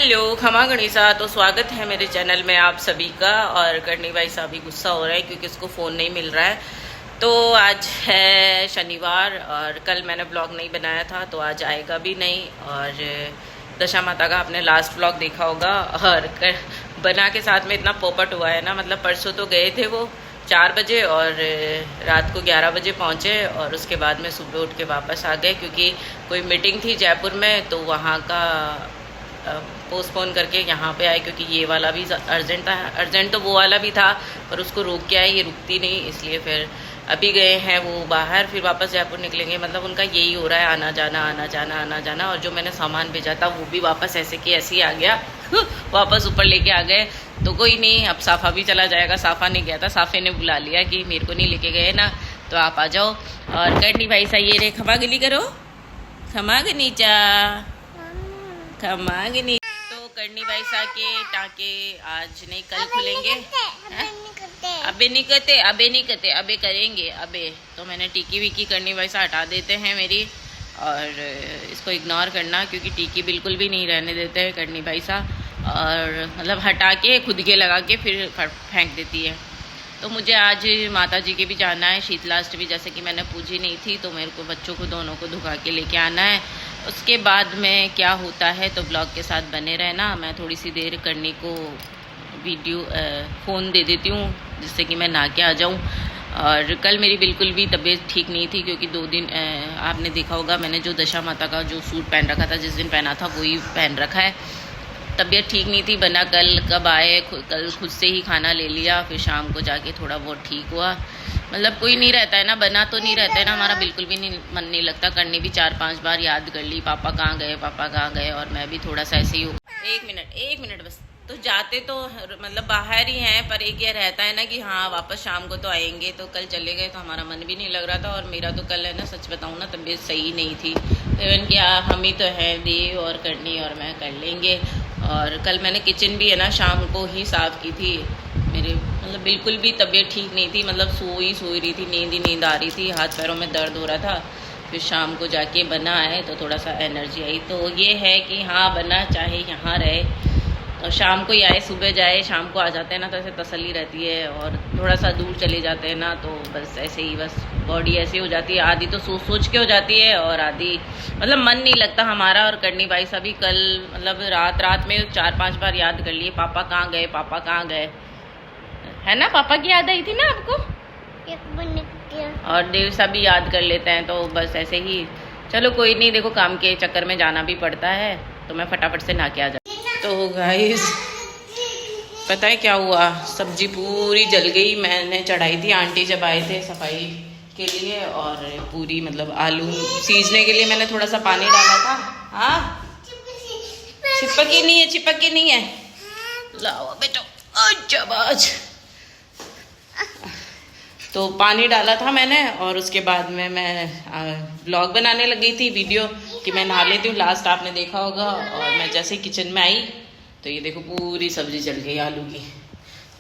Hello खमा गणिसा। तो स्वागत है मेरे चैनल में आप सभी का। और करनी भाई साहब भी गुस्सा हो रहा है क्योंकि उसको फ़ोन नहीं मिल रहा है। तो आज है शनिवार और कल मैंने ब्लॉग नहीं बनाया था तो आज आएगा भी नहीं। और दशा माता का आपने लास्ट ब्लॉग देखा होगा। और बना के साथ में इतना पोपट हुआ है ना, मतलब परसों तो गए थे वो 4 बजे और रात को 11 बजे पहुँचे और उसके बाद में सुबह उठ के वापस आ गए क्योंकि कोई मीटिंग थी जयपुर में, तो वहाँ का पोस्टपोन करके यहाँ पे आए क्योंकि ये वाला भी अर्जेंट था। अर्जेंट तो वो वाला भी था पर उसको रोक के आए, ये रुकती नहीं, इसलिए फिर अभी गए हैं वो बाहर, फिर वापस जयपुर निकलेंगे। मतलब उनका यही हो रहा है, आना जाना आना जाना आना जाना। और जो मैंने सामान भेजा था वो भी वापस ऐसे कि ऐसे ही आ गया वापस ऊपर लेके आ गए। तो कोई नहीं, अब साफ़ा भी चला जाएगा। साफ़ा नहीं गया था, साफ़े ने बुला लिया कि मेरे को नहीं लेके गए ना, तो आप आ जाओ। और करनी भाई सा ये रे, खमा गिली करो, खमा गनीचा, खमा गनी। तो करनी भाई सा के टाँके आज नहीं कल खुलेंगे। अबे नहीं करते, अबे नहीं करते, अबे करेंगे अबे। तो मैंने टीकी वीकी करनी भाई सा हटा देते हैं मेरी, और इसको इग्नोर करना क्योंकि टीकी बिल्कुल भी नहीं रहने देते हैं करनी भाई सा। और मतलब हटा के खुद के लगा के फिर फेंक देती है। तो मुझे आज माता जी के भी जाना है, शीतलाष्टमी, जैसे कि मैंने पूजी नहीं थी तो मेरे को बच्चों को दोनों को धुका के लेके आना है। उसके बाद में क्या होता है तो ब्लॉग के साथ बने रहना। मैं थोड़ी सी देर करने को वीडियो फ़ोन दे देती हूँ जिससे कि मैं नहा के आ जाऊँ। और कल मेरी बिल्कुल भी तबीयत ठीक नहीं थी क्योंकि 2 दिन आपने देखा होगा मैंने जो दशा माता का जो सूट पहन रखा था, जिस दिन पहना था वही पहन रखा है। तबीयत ठीक नहीं थी, बना कल कब आए, कल खुद से ही खाना ले लिया, फिर शाम को जाके थोड़ा बहुत ठीक हुआ। मतलब कोई नहीं रहता है ना, बना तो नहीं रहता है ना, हमारा बिल्कुल भी नहीं मन नहीं लगता। करने भी 4-5 बार याद कर ली, पापा कहाँ गए, पापा कहाँ गए। और मैं भी थोड़ा सा ऐसे ही हूँ। एक मिनट बस। तो जाते तो मतलब बाहर ही हैं, पर एक ये रहता है ना कि हाँ वापस शाम को तो आएंगे। तो कल चले गए तो हमारा मन भी नहीं लग रहा था। और मेरा तो कल है ना, सच बताऊँ ना, तबीयत सही नहीं थी। इवन कि हम ही तो हैं, देव और करनी और मैं कर लेंगे। और कल मैंने किचन भी है ना शाम को ही साफ़ की थी। मेरे मतलब बिल्कुल भी तबीयत ठीक नहीं थी, मतलब सोई रही थी, नींद ही नींद आ रही थी, हाथ पैरों में दर्द हो रहा था। फिर शाम को जाके बना है तो थोड़ा सा एनर्जी आई। तो ये है कि हाँ बना चाहे यहाँ रहे और शाम को ही आए, सुबह जाए शाम को आ जाते हैं ना, तो ऐसे तसल्ली रहती है। और थोड़ा सा दूर चले जाते हैं ना तो बस ऐसे ही, बस बॉडी ऐसी हो जाती है, आधी तो सोच के हो जाती है और आधी मतलब मन नहीं लगता हमारा। और करनी भाई सभी कल मतलब रात में 4-5 बार याद कर लिए, पापा कहाँ गए, पापा कहाँ गए, है ना, पापा की याद आई थी ना आपको। और देव सा भी याद कर लेते हैं, तो बस ऐसे ही। चलो कोई नहीं, देखो काम के चक्कर में जाना भी पड़ता है, तो मैं फटाफट से नहा के आ जाती। तो गाइस पता है क्या हुआ, सब्जी पूरी जल गई। मैंने चढ़ाई थी, आंटी जब आए थे सफाई के लिए, और पूरी मतलब आलू सीजने के लिए मैंने थोड़ा सा पानी डाला था। हाँ चिपकी नहीं है, चिपकी नहीं है, लाओ बेटो अच्छा बाज। तो पानी डाला था मैंने और उसके बाद में मैं व्लॉग बनाने लगी थी, वीडियो कि मैं नहा लेती हूँ, लास्ट आपने देखा होगा। और मैं जैसे किचन में आई तो ये देखो पूरी सब्जी जल गई, आलू की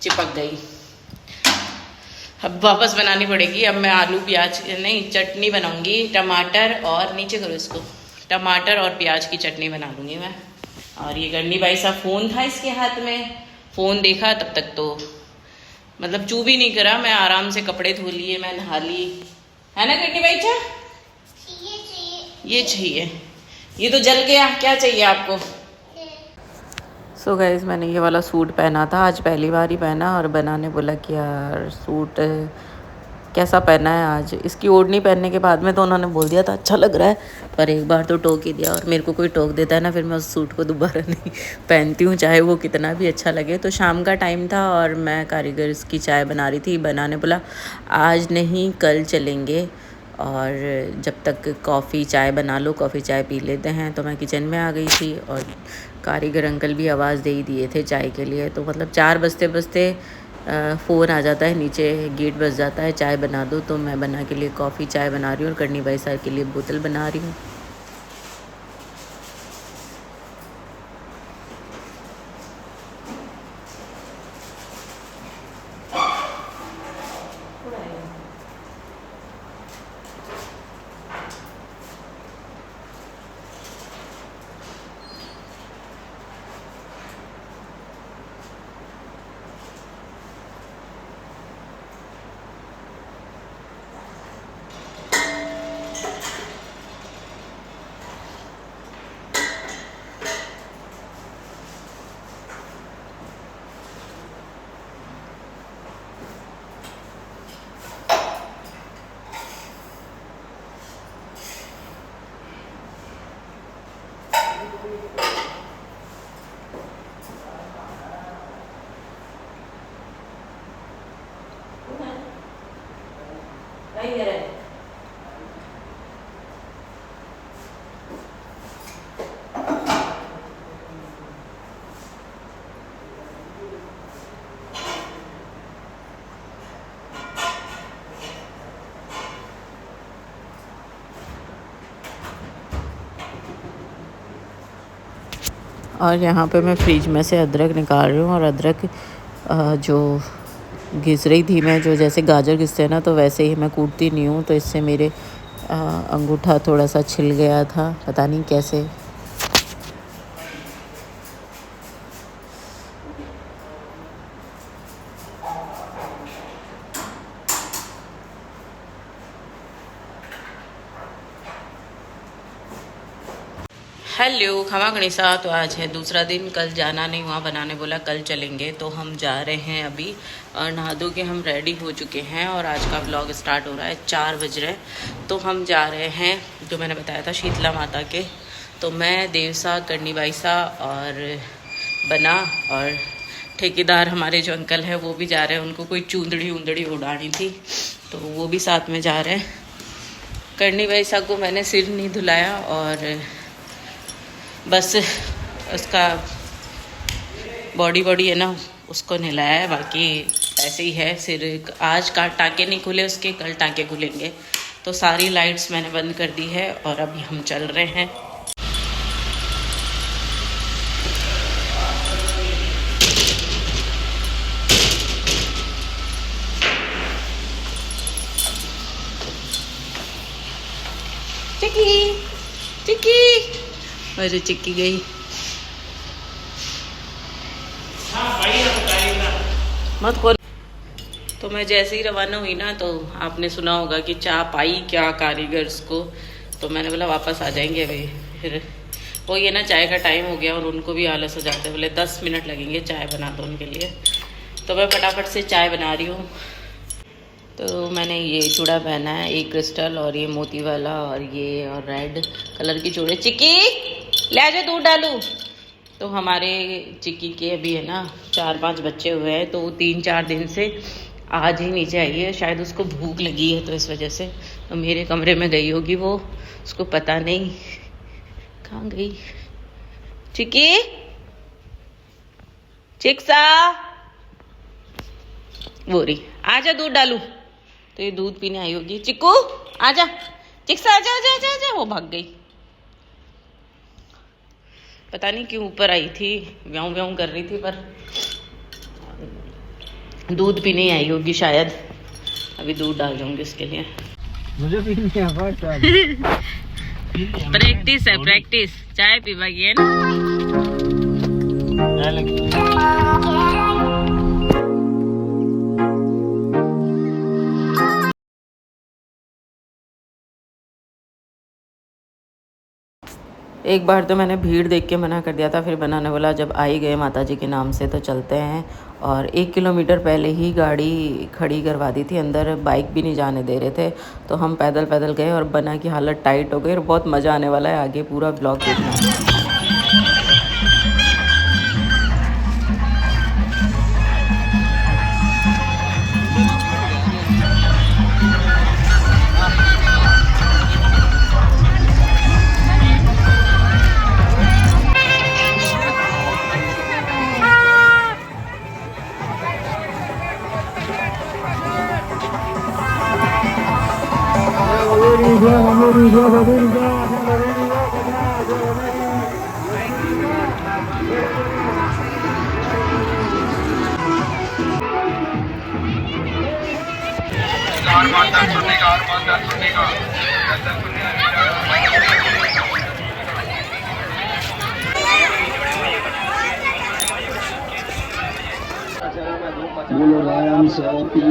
चिपक गई। अब वापस बनानी पड़ेगी। अब मैं आलू प्याज नहीं चटनी बनाऊंगी, टमाटर और नीचे करो इसको, टमाटर और प्याज की चटनी बना लूँगी मैं। और ये करनी भाई सा फ़ोन था इसके हाथ में, फ़ोन देखा तब तक तो मतलब चू भी नहीं करा। मैं आराम से कपड़े धो लिए, मैं नहा ली, है ना करनी भाई चा। ये चाहिए, ये तो जल गया, क्या चाहिए आपको। सो गाइस मैंने ये वाला सूट पहना था, आज पहली बार ही पहना। और बनाने बोला कि यार सूट कैसा पहना है आज। इसकी ओढ़नी पहनने के बाद में तो उन्होंने बोल दिया था अच्छा लग रहा है, पर एक बार तो टोक ही दिया। और मेरे को कोई टोक देता है ना, फिर मैं उस सूट को दोबारा नहीं पहनती हूँ, चाहे वो कितना भी अच्छा लगे। तो शाम का टाइम था और मैं कारीगर की चाय बना रही थी। बनाने बोला आज नहीं कल चलेंगे, और जब तक कॉफ़ी चाय बना लो, कॉफ़ी चाय पी लेते हैं। तो मैं किचन में आ गई थी और कारीगर अंकल भी आवाज़ दे ही दिए थे चाय के लिए। तो मतलब 4 बजते बजते फ़ोन आ जाता है, नीचे गेट बज जाता है, चाय बना दो। तो मैं बना के लिए कॉफ़ी चाय बना रही हूँ और करनी भाई साहब के लिए बोतल बना रही हूँ। और यहाँ पे मैं फ्रिज में से अदरक निकाल रही हूँ। और अदरक जो घिस रही थी मैं, जो जैसे गाजर घिसते हैं ना, तो वैसे ही मैं कूटती नहीं हूँ, तो इससे मेरे अंगूठा थोड़ा सा छिल गया था, पता नहीं कैसे। हेलो खमा गणिसा। तो आज है दूसरा दिन, कल जाना नहीं हुआ, बनाने बोला कल चलेंगे, तो हम जा रहे हैं अभी। और नहा धो के हम रेडी हो चुके हैं और आज का व्लॉग स्टार्ट हो रहा है। 4 बज रहे, तो हम जा रहे हैं जो मैंने बताया था शीतला माता के। तो मैं, देवसा, करनी बाईसा और बना और ठेकेदार हमारे जो अंकल हैं वो भी जा रहे हैं। उनको कोई चूंदड़ी उंदड़ी उड़ानी थी, तो वो भी साथ में जा रहे हैं। करनी बाईसा को मैंने सिर नहीं धुलाया और बस उसका बॉडी है ना, उसको नहलाया है। बाकी ऐसे ही है, सिर आज का टाँके नहीं खुले उसके, कल टाँके खुलेंगे। तो सारी लाइट्स मैंने बंद कर दी है और अभी हम चल रहे हैं। चिक्की चिक्की, अरे चिक्की गई। मत खोल। तो मैं जैसे ही रवाना हुई ना, तो आपने सुना होगा कि चाय पाई क्या कारीगर्स को, तो मैंने बोला वापस आ जाएंगे अभी। फिर वो ये ना चाय का टाइम हो गया और उनको भी आलस हो जाते, बोले 10 मिनट लगेंगे चाय बना दो उनके लिए। तो मैं फटाफट से चाय बना रही हूँ। तो मैंने ये चूड़ा पहना है, एक क्रिस्टल और ये मोती वाला और ये और रेड कलर की चूड़े। चिक्की ले आ जा, दूध डालूं। तो हमारे चिक्की के अभी है ना 4-5 बच्चे हुए हैं, तो वो 3-4 दिन से आज ही नीचे आई है। शायद उसको भूख लगी है तो इस वजह से तो मेरे कमरे में गई होगी वो, उसको पता नहीं कहाँ गई। चिक्की चिक्सा वो रही, आजा दूध डालूं। तो ये दूध पीने आई होगी। चिक्कू आजा, चिक्सा आजा आजा आजा आजा। वो भाग गई, पता नहीं क्यों ऊपर आई थी, व्याऊं व्याऊं कर रही थी, पर दूध पीने आई होगी शायद। अभी दूध डाल दूंगी उसके लिए। मुझे पीनी है प्रैक्टिस है, प्रैक्टिस। चाय पीवागी है ना। एक बार तो मैंने भीड़ देख के मना कर दिया था, फिर बनाने वाला जब आ ही गए माता जी के नाम से तो चलते हैं। और 1 किलोमीटर पहले ही गाड़ी खड़ी करवा दी थी, अंदर बाइक भी नहीं जाने दे रहे थे, तो हम पैदल पैदल गए और बना की हालत टाइट हो गई। और बहुत मज़ा आने वाला है, आगे पूरा ब्लॉग देखना। बोलो राम सती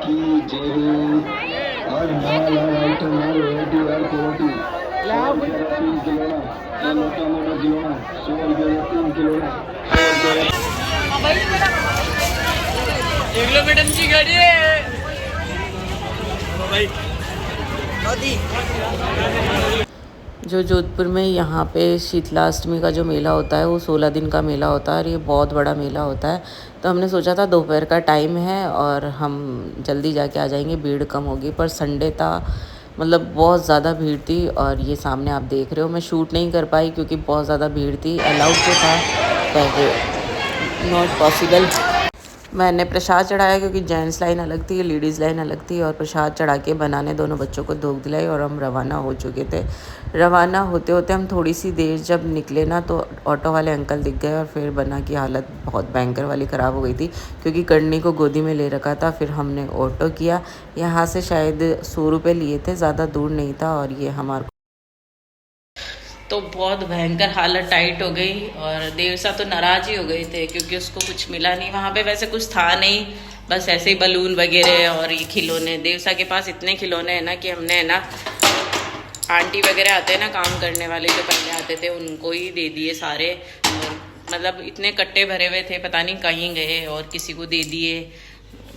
की जय। और माल आइटम माल रेडी और कोटी 3 किलो ना, ये मोटा मोटा किलो ना, 100 रुपये 3 किलो ना। 1 किलो मैडम की गाड़ी है भाई। जो जोधपुर में यहाँ पे शीतलाष्टमी का जो मेला होता है वो 16 दिन का मेला होता है और ये बहुत बड़ा मेला होता है। तो हमने सोचा था दोपहर का टाइम है और हम जल्दी जाके आ जाएंगे, भीड़ कम होगी। पर संडे था, मतलब बहुत ज़्यादा भीड़ थी। और ये सामने आप देख रहे हो, मैं शूट नहीं कर पाई क्योंकि बहुत ज़्यादा भीड़ थी। अलाउड तो था पर नॉट पॉसिबल। मैंने प्रसाद चढ़ाया क्योंकि जेंट्स लाइन अलग थी, लेडीज़ लाइन अलग थी, और प्रसाद चढ़ा के बनाने दोनों बच्चों को धूप दिलाई और हम रवाना हो चुके थे। रवाना होते होते हम थोड़ी सी देर जब निकले ना तो ऑटो वाले अंकल दिख गए और फिर बना की हालत बहुत भयंकर वाली ख़राब हो गई थी क्योंकि कर्णी को गोदी में ले रखा था। फिर हमने ऑटो किया, यहाँ से शायद 100 रुपये लिए थे, ज़्यादा दूर नहीं था, और ये हमारे तो बहुत भयंकर हालत टाइट हो गई। और देवसा तो नाराज़ ही हो गए थे क्योंकि उसको कुछ मिला नहीं वहाँ पे, वैसे कुछ था नहीं, बस ऐसे ही बलून वगैरह और ये खिलौने। देवसा के पास इतने खिलौने हैं ना कि हमने है ना आंटी वगैरह आते हैं ना काम करने वाले जो पहले आते थे उनको ही दे दिए सारे। और मतलब इतने कट्टे भरे हुए थे, पता नहीं कहीं गए और किसी को दे दिए।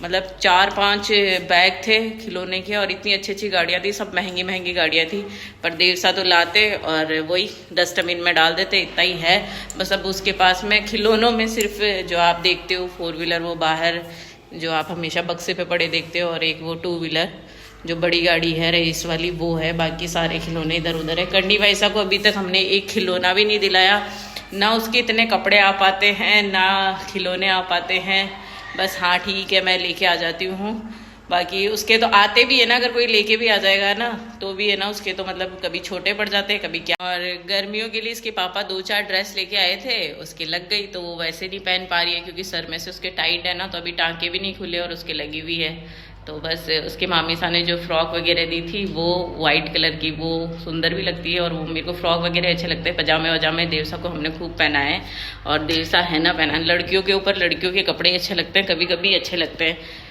मतलब 4-5 बैग थे खिलौने के, और इतनी अच्छी अच्छी गाड़ियाँ थी, सब महंगी महंगी गाड़ियाँ थी। पर देवसा तो लाते और वही डस्टबिन में डाल देते, इतना ही है बस। अब उसके पास में खिलौनों में सिर्फ जो आप देखते हो 4 व्हीलर वो बाहर जो आप हमेशा बक्से पे पड़े देखते हो, और एक वो 2 व्हीलर जो बड़ी गाड़ी है रईस वाली वो है, बाकी सारे खिलौने इधर उधर है। कर्णी वैसा को अभी तक हमने एक खिलौना भी नहीं दिलाया, ना उसके इतने कपड़े आ पाते हैं ना खिलौने आ पाते हैं। बस हाँ ठीक है मैं लेके आ जाती हूँ, बाकी उसके तो आते भी है ना, अगर कोई लेके भी आ जाएगा ना तो भी है ना उसके तो मतलब कभी छोटे पड़ जाते हैं कभी क्या। और गर्मियों के लिए इसके पापा 2-4 ड्रेस लेके आए थे, उसके लग गई तो वो वैसे नहीं पहन पा रही है क्योंकि सर में से उसके टाइट है ना, तो अभी टाँके भी नहीं खुले और उसके लगी हुई है। तो बस उसके मामी सा ने जो फ्रॉक वगैरह दी थी वो वाइट कलर की, वो सुंदर भी लगती है और वो मेरे को फ्रॉक वगैरह अच्छे लगते हैं। पजामे वजामे देवसा को हमने खूब पहनाए, और देवसा है ना पहना। लड़कियों के ऊपर लड़कियों के कपड़े अच्छे लगते हैं, कभी कभी अच्छे लगते हैं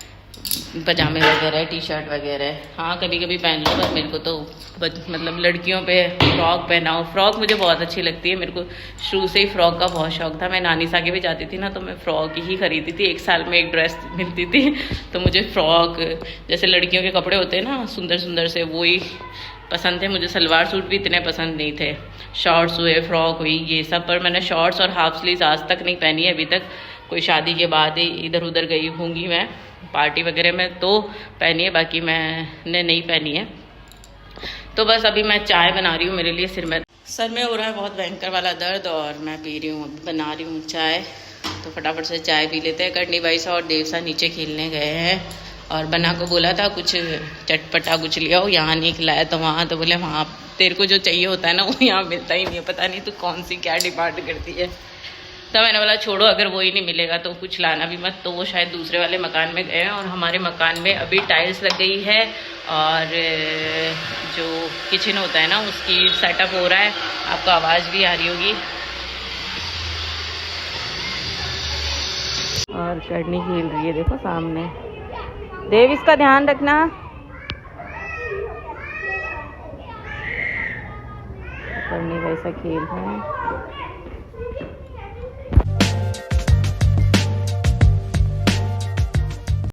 पजामे वगैरह टी शर्ट वगैरह, हाँ कभी कभी पहन लो। बस मेरे को तो मतलब लड़कियों पे फ्रॉक पहनाओ, फ्रॉक मुझे बहुत अच्छी लगती है। मेरे को शुरू से ही फ्रॉक का बहुत शौक था। मैं नानी सा के भी जाती थी ना तो मैं फ्रॉक ही खरीदती थी, 1 साल में 1 ड्रेस मिलती थी। तो मुझे फ्रॉक जैसे लड़कियों के कपड़े होते हैं ना सुंदर सुंदर से, वो ही पसंद थे मुझे। सलवार सूट भी इतने पसंद नहीं थे, शॉर्ट्स हुए फ्रॉक हुई ये सब। पर मैंने शॉर्ट्स और हाफ स्लीव्स आज तक नहीं पहनी है अभी तक, कोई शादी के बाद ही इधर उधर गई होंगी मैं पार्टी वगैरह में तो पहनी है, बाकी मैंने नहीं पहनी है। तो बस अभी मैं चाय बना रही हूँ, मेरे लिए सर में हो रहा है बहुत भयंकर वाला दर्द, और मैं पी रही हूँ, बना रही हूँ चाय। तो फटाफट से चाय पी लेते हैं। कर्णी भाई सा और देवसा नीचे खेलने गए हैं, और बना को बोला था कुछ चटपटा कुछ ले आओ, यहाँ नहीं खिलाया तो वहाँ, तो बोले वहाँ तेरे को जो चाहिए होता है ना वो यहाँ मिलता ही नहीं है, पता नहीं तू कौन सी क्या डिमांड करती है। तो मैंने बोला छोड़ो, अगर वो ही नहीं मिलेगा तो कुछ लाना भी मत। तो वो शायद दूसरे वाले मकान में गए हैं, और हमारे मकान में अभी टाइल्स लग गई है, और जो किचन होता है ना उसकी सेटअप हो रहा है, आपको आवाज़ भी आ रही होगी। और कर्णी खेल रही है देखो सामने। देव इसका ध्यान रखना। कर्णी वैसा खेल रहे हैं।